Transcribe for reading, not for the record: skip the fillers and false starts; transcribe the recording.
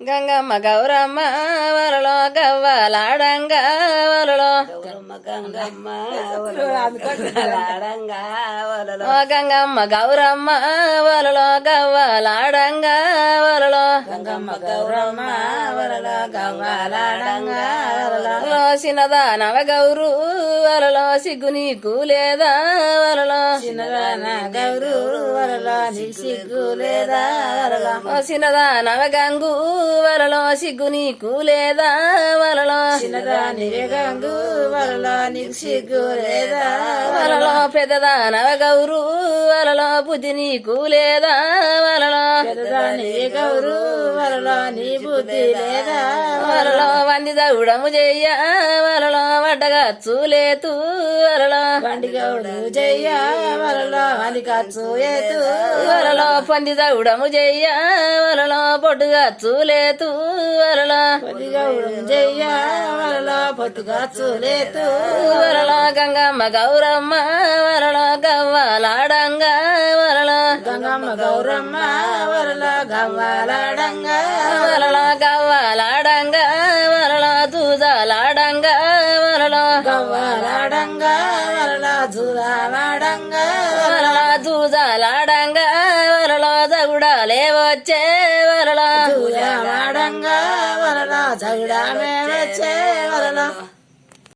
గంగమ్మ గౌరమ్మ వరలో గవ్వలాడంగా వరలో గంగమ్మ వలలాడంగా వలలో ఓ గంగమ్మ గౌరమ్మ వరలో గవ్వలాడంగా వరలో గంగమ్మ గౌరమ్మ వలలో గవ్వలాడంగా వలలో చిన్నదానవ గౌరు వరలో సిగ్గు నీకు లేదా వరలో చిన్నదాన గౌరు వలలో నీకు సిగ్గు లేదా వలలో ఓ చిన్నదానవ గంగు వరలో సిగ్గు నీకు లేదా వరలో చిన్నదాని గంగు వలలో నీకు సిగ్గు లేదా వరలో పెద్దదానవ గౌరు వరలో బుద్ధి నీకు లేదా వరలో పెద్దదాని గౌరు వలలో నీ బుద్ధి లేదా వరలో వంది దౌడము చెయ్య వరలో వడ్డగా చూలేతు వరలో బండి గౌడు జయ్య వలలో అని ఖర్చు ఏతు వరలో పంది దౌడము చెయ్య వరలో పొట్టుగా చూలేతు వరలో బండి గౌడు జయ్య వలలో పొట్టుగా చూలేతు వరలో గంగమ్మ గౌరమ్మ వరలో గవ్వలాడంగా వరలో గంగమ్మ గౌరమ్మ వలలో గవ్వలాడంగా వరలో గవ్వలాడంగా వరలో దూదలాడంగా వరలో గవ్వలాడంగా వలలో జూదాలాడంగా వరలో దూదలాడంగా వరలో దగుడాలే వచ్చే వరలో జూదాలాడంగా వలలో జగడమే